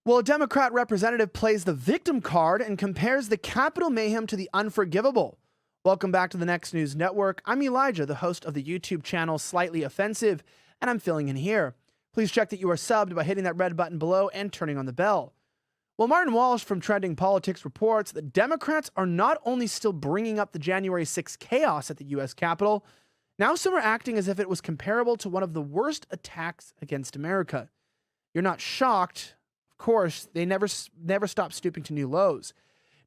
Well, a Democrat representative plays the victim card and compares the Capitol mayhem to the unforgivable. Welcome back to the Next News Network. I'm Elijah, the host of the YouTube channel Slightly Offensive, and I'm filling in here. Please check that you are subbed by hitting that red button below and turning on the bell. Well, Martin Walsh from Trending Politics reports that Democrats are not only still bringing up the January 6th chaos at the U.S. Capitol, now some are acting as if it was comparable to one of the worst attacks against America. You're not shocked. Of course, they never stop stooping to new lows.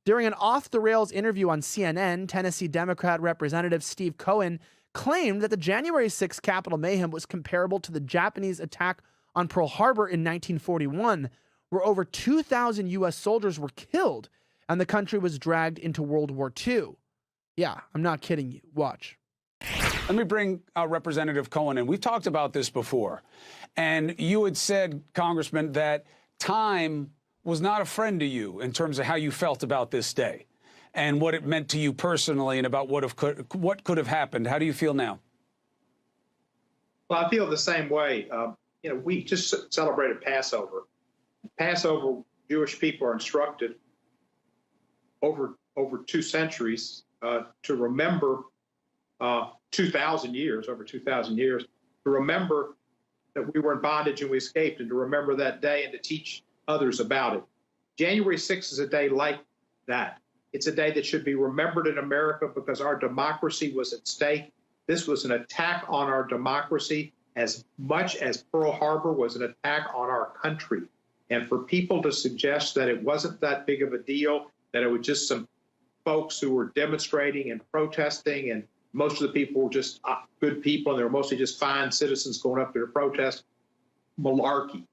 During an off-the-rails interview on CNN, Tennessee Democrat Representative Steve Cohen claimed that the January 6th Capitol mayhem was comparable to the Japanese attack on Pearl Harbor in 1941, where over 2,000 U.S. soldiers were killed and the country was dragged into World War II. Yeah, I'm not kidding you. Watch. Let me bring Representative Cohen in. We've talked about this before, and you had said, Congressman, that time was not a friend to you in terms of how you felt about this day and what it meant to you personally and about what could have happened. How do you feel now? Well, I feel the same way. We just celebrated Passover. Passover, Jewish people are instructed over 2 centuries to remember 2,000 years, over 2,000 years, to remember that we were in bondage and we escaped, and to remember that day and to teach others about it. January 6th is a day like that. It's a day that should be remembered in America because our democracy was at stake. This was an attack on our democracy as much as Pearl Harbor was an attack on our country. And for people to suggest that it wasn't that big of a deal, that it was just some folks who were demonstrating and protesting, and most of the people were just good people, and they were mostly just fine citizens going up there to protest, malarkey.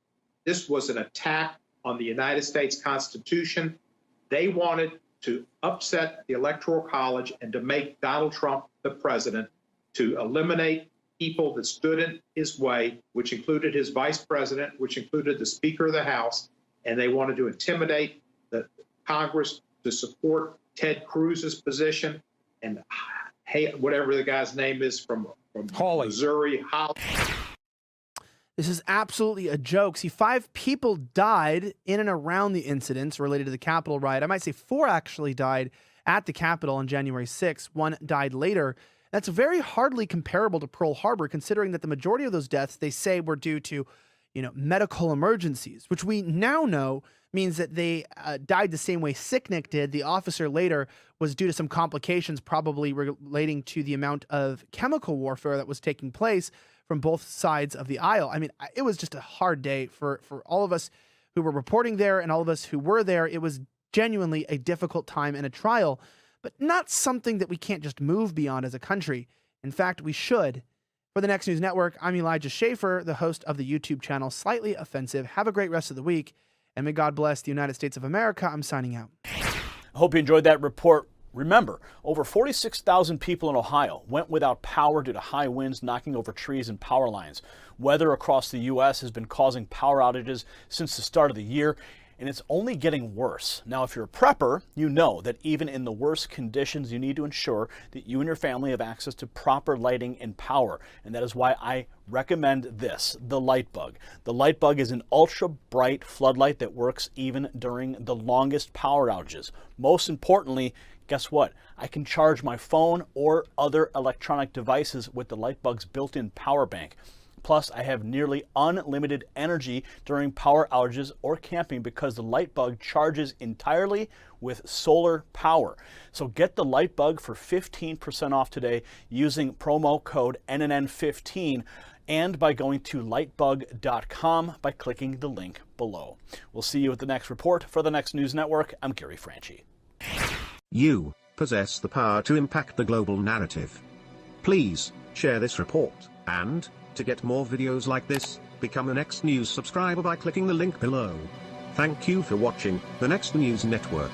This was an attack on the United States Constitution. They wanted to upset the Electoral College and to make Donald Trump the president, to eliminate people that stood in his way, which included his vice president, which included the Speaker of the House, and they wanted to intimidate the Congress to support Ted Cruz's position and whatever the guy's name is from Missouri. This is absolutely a joke. See, 5 people died in and around the incidents related to the Capitol riot. I might say 4 actually died at the Capitol on January 6th. 1 died later. That's very hardly comparable to Pearl Harbor, considering that the majority of those deaths, they say, were due to, medical emergencies, which we now know means that they died the same way Sicknick did. The officer later was due to some complications, probably relating to the amount of chemical warfare that was taking place from both sides of the aisle. I mean, it was just a hard day for all of us who were reporting there and all of us who were there. It was genuinely a difficult time and a trial, but not something that we can't just move beyond as a country. In fact, we should. For the Next News Network, I'm Elijah Schaefer, the host of the YouTube channel Slightly Offensive. Have a great rest of the week, and may God bless the United States of America. I'm signing out. I hope you enjoyed that report. Remember, over 46,000 people in Ohio went without power due to high winds knocking over trees and power lines. Weather across the U.S. has been causing power outages since the start of the year, and it's only getting worse. Now, if you're a prepper, you know that even in the worst conditions, you need to ensure that you and your family have access to proper lighting and power. And that is why I recommend this, the Lightbug. The Lightbug is an ultra bright floodlight that works even during the longest power outages. Most importantly, guess what? I can charge my phone or other electronic devices with the Lightbug's built-in power bank. Plus, I have nearly unlimited energy during power outages or camping because the Lightbug charges entirely with solar power. So get the Lightbug for 15% off today using promo code NNN15 and by going to lightbug.com by clicking the link below. We'll see you at the next report. For the Next News Network, I'm Gary Franchi. You possess the power to impact the global narrative. Please share this report, and to get more videos like this, become a Next News subscriber by clicking the link below. Thank you for watching the Next News Network.